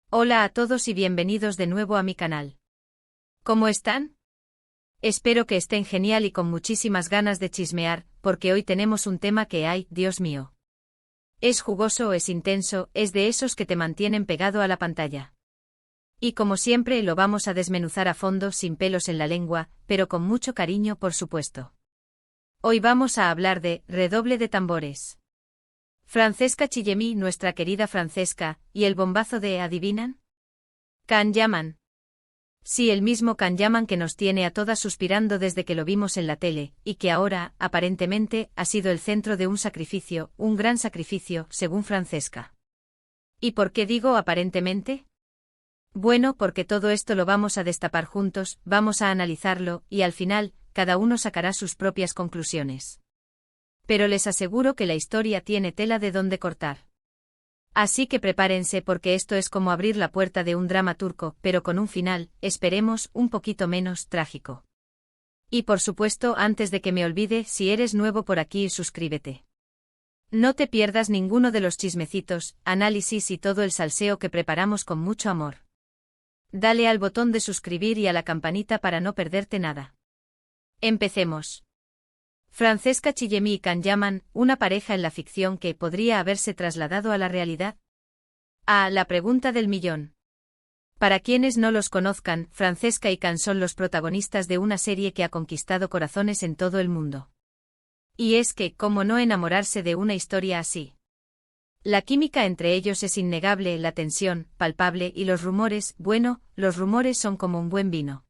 Hola a todos y bienvenidos de nuevo a mi canal. ¿Cómo están? Espero que estén genial y con muchísimas ganas de chismear, porque hoy tenemos un tema que hay, Dios mío. Es jugoso, es intenso, es de esos que te mantienen pegado a la pantalla. Y como siempre lo vamos a desmenuzar a fondo sin pelos en la lengua, pero con mucho cariño por supuesto. Hoy vamos a hablar de redoble de tambores. Francesca Chillemi, nuestra querida Francesca, y el bombazo de ¿adivinan? Can Yaman. Sí, el mismo Can Yaman que nos tiene a todas suspirando desde que lo vimos en la tele, y que ahora, aparentemente, ha sido el centro de un sacrificio, un gran sacrificio, según Francesca. ¿Y por qué digo aparentemente? Bueno, porque todo esto lo vamos a destapar juntos, vamos a analizarlo, y al final, cada uno sacará sus propias conclusiones. Pero les aseguro que la historia tiene tela de donde cortar. Así que prepárense porque esto es como abrir la puerta de un drama turco, pero con un final, esperemos, un poquito menos trágico. Y por supuesto, antes de que me olvide, si eres nuevo por aquí, suscríbete. No te pierdas ninguno de los chismecitos, análisis y todo el salseo que preparamos con mucho amor. Dale al botón de suscribir y a la campanita para no perderte nada. Empecemos. Francesca Chillemi y Can Yaman, una pareja en la ficción que podría haberse trasladado a la realidad. La pregunta del millón. Para quienes no los conozcan, Francesca y Can son los protagonistas de una serie que ha conquistado corazones en todo el mundo. Y es que, ¿cómo no enamorarse de una historia así? La química entre ellos es innegable, la tensión, palpable, y los rumores, bueno, los rumores son como un buen vino.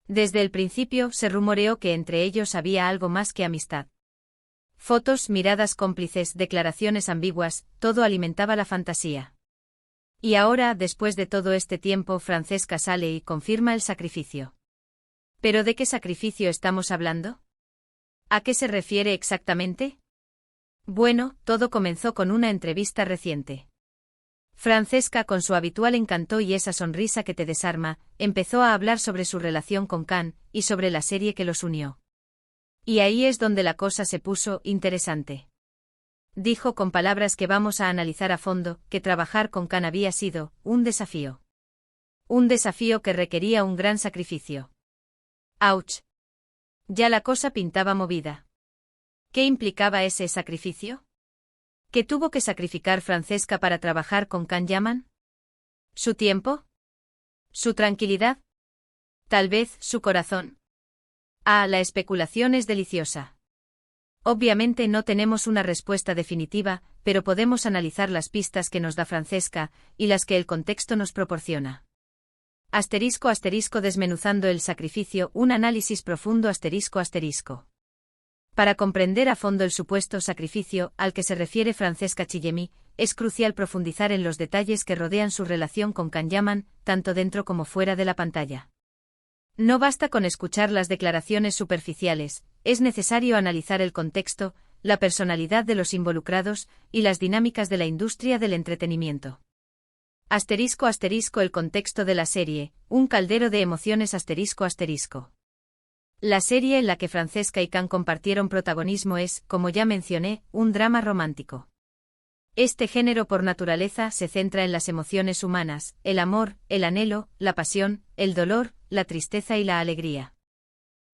Desde el principio se rumoreó que entre ellos había algo más que amistad. Fotos, miradas cómplices, declaraciones ambiguas, todo alimentaba la fantasía. Y ahora, después de todo este tiempo, Francesca sale y confirma el sacrificio. ¿Pero de qué sacrificio estamos hablando? ¿A qué se refiere exactamente? Bueno, todo comenzó con una entrevista reciente. Francesca, con su habitual encanto y esa sonrisa que te desarma, empezó a hablar sobre su relación con Can, y sobre la serie que los unió. Y ahí es donde la cosa se puso interesante. Dijo con palabras que vamos a analizar a fondo, que trabajar con Can había sido un desafío. Un desafío que requería un gran sacrificio. ¡Auch! Ya la cosa pintaba movida. ¿Qué implicaba ese sacrificio? ¿Qué tuvo que sacrificar Francesca para trabajar con Can Yaman? ¿Su tiempo? ¿Su tranquilidad? ¿Tal vez su corazón? La especulación es deliciosa. Obviamente no tenemos una respuesta definitiva, pero podemos analizar las pistas que nos da Francesca, y las que el contexto nos proporciona. Asterisco asterisco desmenuzando el sacrificio, un análisis profundo asterisco asterisco. Para comprender a fondo el supuesto sacrificio al que se refiere Francesca Chillemi, es crucial profundizar en los detalles que rodean su relación con Can Yaman, tanto dentro como fuera de la pantalla. No basta con escuchar las declaraciones superficiales, es necesario analizar el contexto, la personalidad de los involucrados y las dinámicas de la industria del entretenimiento. Asterisco asterisco el contexto de la serie, un caldero de emociones asterisco asterisco. La serie en la que Francesca y Can compartieron protagonismo es, como ya mencioné, un drama romántico. Este género por naturaleza se centra en las emociones humanas, el amor, el anhelo, la pasión, el dolor, la tristeza y la alegría.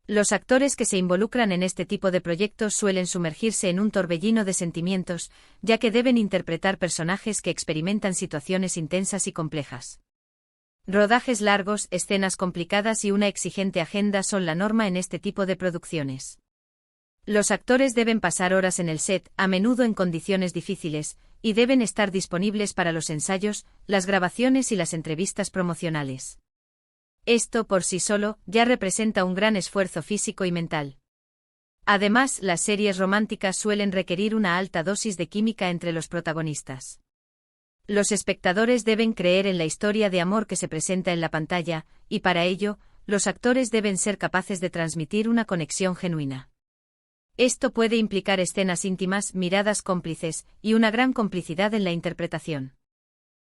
Los actores que se involucran en este tipo de proyectos suelen sumergirse en un torbellino de sentimientos, ya que deben interpretar personajes que experimentan situaciones intensas y complejas. Rodajes largos, escenas complicadas y una exigente agenda son la norma en este tipo de producciones. Los actores deben pasar horas en el set, a menudo en condiciones difíciles, y deben estar disponibles para los ensayos, las grabaciones y las entrevistas promocionales. Esto por sí solo ya representa un gran esfuerzo físico y mental. Además, las series románticas suelen requerir una alta dosis de química entre los protagonistas. Los espectadores deben creer en la historia de amor que se presenta en la pantalla, y para ello, los actores deben ser capaces de transmitir una conexión genuina. Esto puede implicar escenas íntimas, miradas cómplices, y una gran complicidad en la interpretación.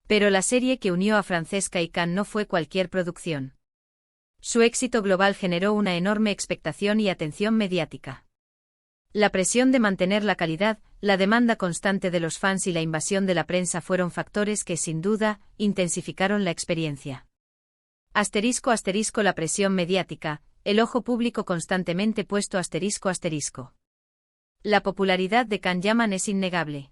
Pero la serie que unió a Francesca y Can no fue cualquier producción. Su éxito global generó una enorme expectación y atención mediática. La presión de mantener la calidad, La demanda constante de los fans y la invasión de la prensa fueron factores que, sin duda, intensificaron la experiencia. *** La presión mediática, el ojo público constantemente puesto ***. La popularidad de Can Yaman es innegable.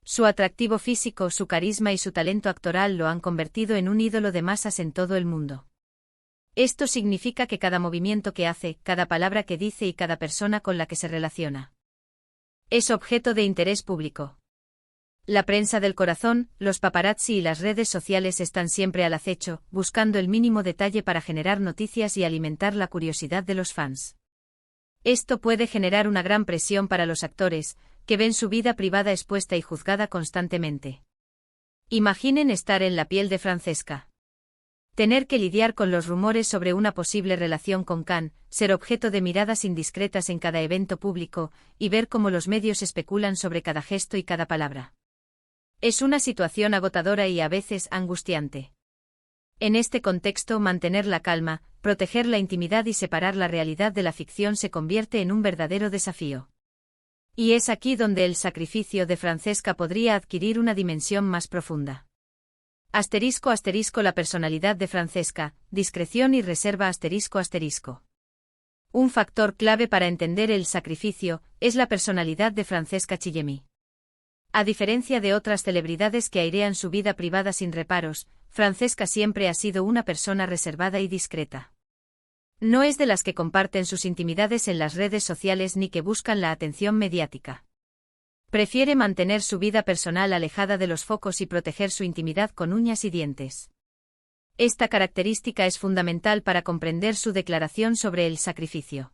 Su atractivo físico, su carisma y su talento actoral lo han convertido en un ídolo de masas en todo el mundo. Esto significa que cada movimiento que hace, cada palabra que dice y cada persona con la que se relaciona es objeto de interés público. La prensa del corazón, los paparazzi y las redes sociales están siempre al acecho, buscando el mínimo detalle para generar noticias y alimentar la curiosidad de los fans. Esto puede generar una gran presión para los actores, que ven su vida privada expuesta y juzgada constantemente. Imaginen estar en la piel de Francesca. Tener que lidiar con los rumores sobre una posible relación con Can, ser objeto de miradas indiscretas en cada evento público, y ver cómo los medios especulan sobre cada gesto y cada palabra. Es una situación agotadora y a veces angustiante. En este contexto, mantener la calma, proteger la intimidad y separar la realidad de la ficción se convierte en un verdadero desafío. Y es aquí donde el sacrificio de Francesca podría adquirir una dimensión más profunda. *** La personalidad de Francesca, discreción y reserva ***. Un factor clave para entender el sacrificio es la personalidad de Francesca Chillemi. A diferencia de otras celebridades que airean su vida privada sin reparos, Francesca siempre ha sido una persona reservada y discreta. No es de las que comparten sus intimidades en las redes sociales ni que buscan la atención mediática. Prefiere mantener su vida personal alejada de los focos y proteger su intimidad con uñas y dientes. Esta característica es fundamental para comprender su declaración sobre el sacrificio.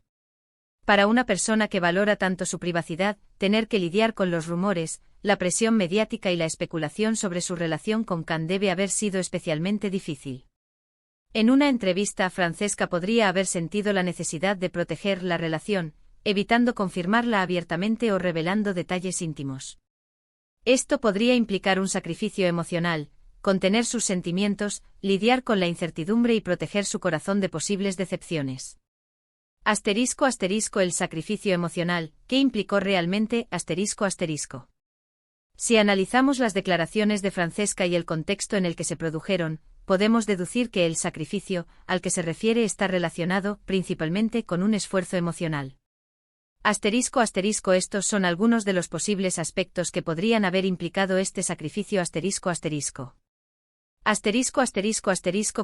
Para una persona que valora tanto su privacidad, tener que lidiar con los rumores, la presión mediática y la especulación sobre su relación con Can debe haber sido especialmente difícil. En una entrevista, Francesca podría haber sentido la necesidad de proteger la relación, evitando confirmarla abiertamente o revelando detalles íntimos. Esto podría implicar un sacrificio emocional, contener sus sentimientos, lidiar con la incertidumbre y proteger su corazón de posibles decepciones. *** El sacrificio emocional, ¿qué implicó realmente? ***. Si analizamos las declaraciones de Francesca y el contexto en el que se produjeron, podemos deducir que el sacrificio, al que se refiere, está relacionado, principalmente, con un esfuerzo emocional. Estos son algunos de los posibles aspectos que podrían haber implicado este sacrificio ***.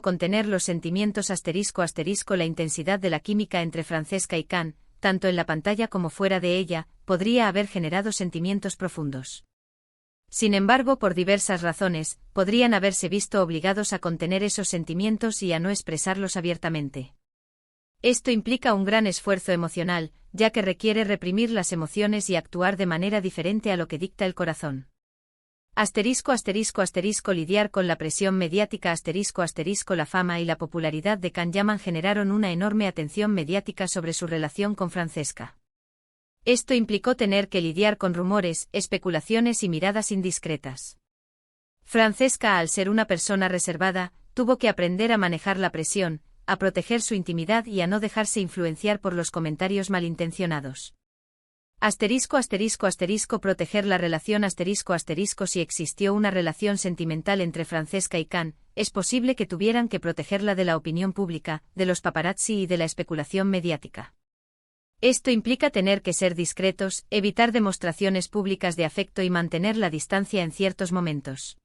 Contener los sentimientos ***. La intensidad de la química entre Francesca y Can, tanto en la pantalla como fuera de ella, podría haber generado sentimientos profundos. Sin embargo, por diversas razones, podrían haberse visto obligados a contener esos sentimientos y a no expresarlos abiertamente. Esto implica un gran esfuerzo emocional, ya que requiere reprimir las emociones y actuar de manera diferente a lo que dicta el corazón. Lidiar con la presión mediática La fama y la popularidad de Can Yaman generaron una enorme atención mediática sobre su relación con Francesca. Esto implicó tener que lidiar con rumores, especulaciones y miradas indiscretas. Francesca, al ser una persona reservada, tuvo que aprender a manejar la presión, a proteger su intimidad y a no dejarse influenciar por los comentarios malintencionados. Proteger la relación Si existió una relación sentimental entre Francesca y Can, es posible que tuvieran que protegerla de la opinión pública, de los paparazzi y de la especulación mediática. Esto implica tener que ser discretos, evitar demostraciones públicas de afecto y mantener la distancia en ciertos momentos.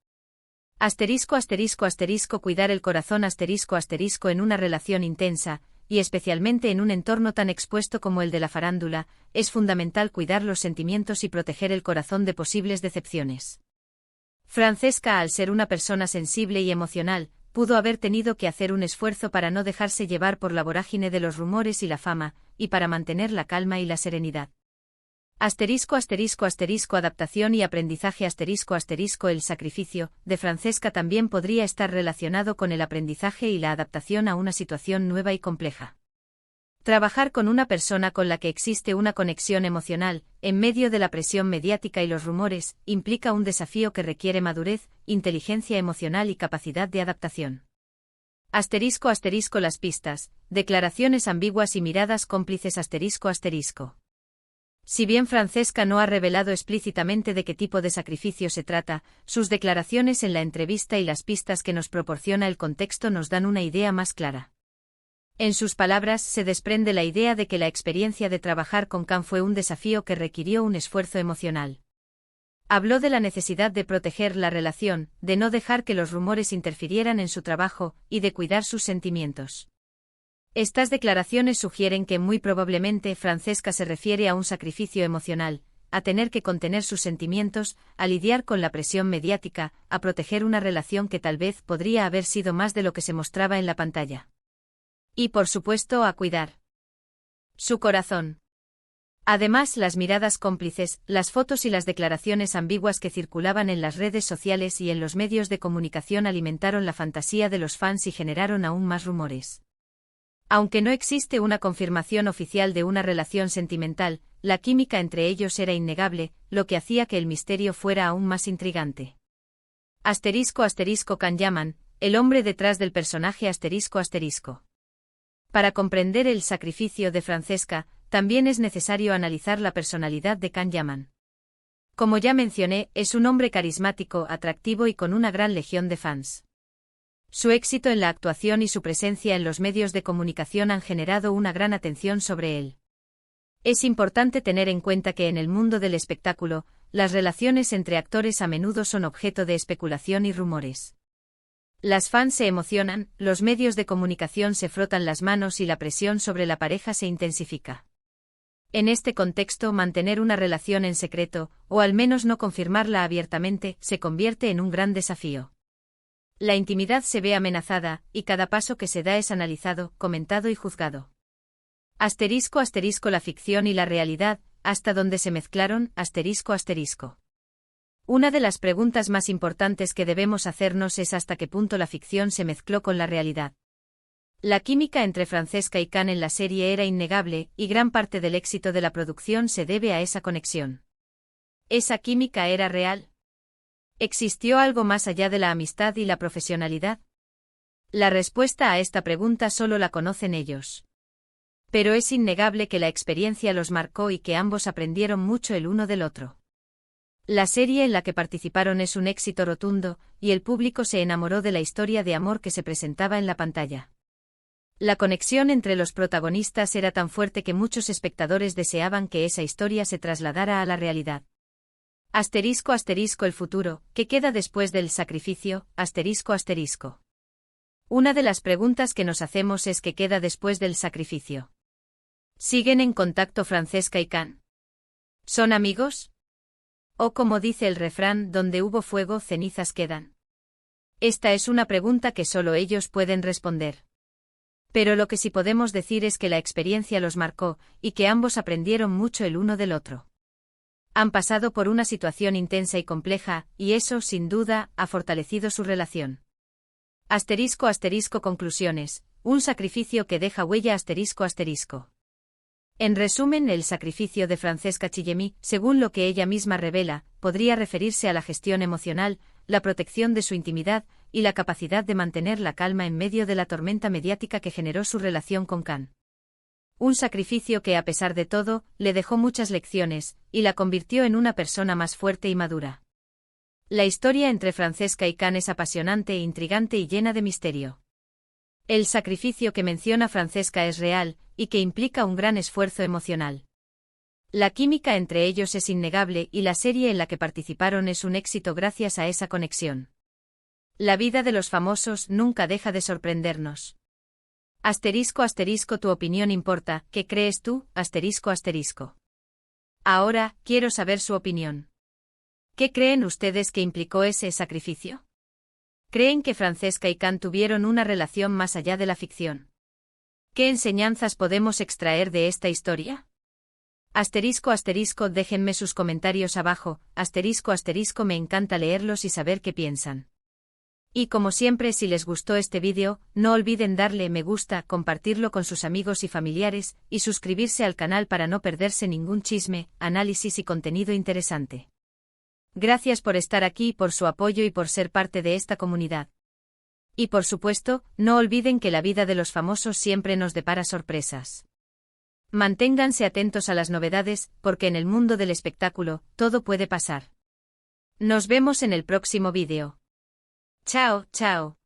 Cuidar el corazón en una relación intensa, y especialmente en un entorno tan expuesto como el de la farándula, es fundamental cuidar los sentimientos y proteger el corazón de posibles decepciones. Francesca, al ser una persona sensible y emocional, pudo haber tenido que hacer un esfuerzo para no dejarse llevar por la vorágine de los rumores y la fama, y para mantener la calma y la serenidad. Adaptación y aprendizaje El sacrificio de Francesca también podría estar relacionado con el aprendizaje y la adaptación a una situación nueva y compleja. Trabajar con una persona con la que existe una conexión emocional, en medio de la presión mediática y los rumores, implica un desafío que requiere madurez, inteligencia emocional y capacidad de adaptación. Las pistas, declaraciones ambiguas y miradas cómplices. Si bien Francesca no ha revelado explícitamente de qué tipo de sacrificio se trata, sus declaraciones en la entrevista y las pistas que nos proporciona el contexto nos dan una idea más clara. En sus palabras se desprende la idea de que la experiencia de trabajar con Can fue un desafío que requirió un esfuerzo emocional. Habló de la necesidad de proteger la relación, de no dejar que los rumores interfirieran en su trabajo, y de cuidar sus sentimientos. Estas declaraciones sugieren que muy probablemente Francesca se refiere a un sacrificio emocional, a tener que contener sus sentimientos, a lidiar con la presión mediática, a proteger una relación que tal vez podría haber sido más de lo que se mostraba en la pantalla. Y por supuesto a cuidar su corazón. Además, las miradas cómplices, las fotos y las declaraciones ambiguas que circulaban en las redes sociales y en los medios de comunicación alimentaron la fantasía de los fans y generaron aún más rumores. Aunque no existe una confirmación oficial de una relación sentimental, la química entre ellos era innegable, lo que hacía que el misterio fuera aún más intrigante. **Can Yaman, el hombre detrás del personaje **. Para comprender el sacrificio de Francesca, también es necesario analizar la personalidad de Can Yaman. Como ya mencioné, es un hombre carismático, atractivo y con una gran legión de fans. Su éxito en la actuación y su presencia en los medios de comunicación han generado una gran atención sobre él. Es importante tener en cuenta que en el mundo del espectáculo, las relaciones entre actores a menudo son objeto de especulación y rumores. Las fans se emocionan, los medios de comunicación se frotan las manos y la presión sobre la pareja se intensifica. En este contexto, mantener una relación en secreto, o al menos no confirmarla abiertamente, se convierte en un gran desafío. La intimidad se ve amenazada, y cada paso que se da es analizado, comentado y juzgado. La ficción y la realidad, ¿hasta dónde se mezclaron? Una de las preguntas más importantes que debemos hacernos es hasta qué punto la ficción se mezcló con la realidad. La química entre Francesca y Can en la serie era innegable, y gran parte del éxito de la producción se debe a esa conexión. ¿Esa química era real? ¿Existió algo más allá de la amistad y la profesionalidad? La respuesta a esta pregunta solo la conocen ellos. Pero es innegable que la experiencia los marcó y que ambos aprendieron mucho el uno del otro. La serie en la que participaron es un éxito rotundo, y el público se enamoró de la historia de amor que se presentaba en la pantalla. La conexión entre los protagonistas era tan fuerte que muchos espectadores deseaban que esa historia se trasladara a la realidad. El futuro, ¿qué queda después del sacrificio? Una de las preguntas que nos hacemos es ¿qué queda después del sacrificio? ¿Siguen en contacto Francesca y Can? ¿Son amigos? O como dice el refrán, donde hubo fuego, cenizas quedan. Esta es una pregunta que solo ellos pueden responder. Pero lo que sí podemos decir es que la experiencia los marcó, y que ambos aprendieron mucho el uno del otro. Han pasado por una situación intensa y compleja, y eso, sin duda, ha fortalecido su relación. Conclusiones. Un sacrificio que deja huella En resumen, el sacrificio de Francesca Chillemi, según lo que ella misma revela, podría referirse a la gestión emocional, la protección de su intimidad, y la capacidad de mantener la calma en medio de la tormenta mediática que generó su relación con Can. Un sacrificio que, a pesar de todo, le dejó muchas lecciones, y la convirtió en una persona más fuerte y madura. La historia entre Francesca y Can es apasionante e intrigante y llena de misterio. El sacrificio que menciona Francesca es real, y que implica un gran esfuerzo emocional. La química entre ellos es innegable y la serie en la que participaron es un éxito gracias a esa conexión. La vida de los famosos nunca deja de sorprendernos. Tu opinión importa, ¿qué crees tú? Ahora, quiero saber su opinión. ¿Qué creen ustedes que implicó ese sacrificio? ¿Creen que Francesca y Can tuvieron una relación más allá de la ficción? ¿Qué enseñanzas podemos extraer de esta historia? Déjenme sus comentarios abajo, me encanta leerlos y saber qué piensan. Y como siempre, si les gustó este vídeo, no olviden darle me gusta, compartirlo con sus amigos y familiares, y suscribirse al canal para no perderse ningún chisme, análisis y contenido interesante. Gracias por estar aquí, por su apoyo y por ser parte de esta comunidad. Y por supuesto, no olviden que la vida de los famosos siempre nos depara sorpresas. Manténganse atentos a las novedades, porque en el mundo del espectáculo, todo puede pasar. Nos vemos en el próximo vídeo. Chao, chao.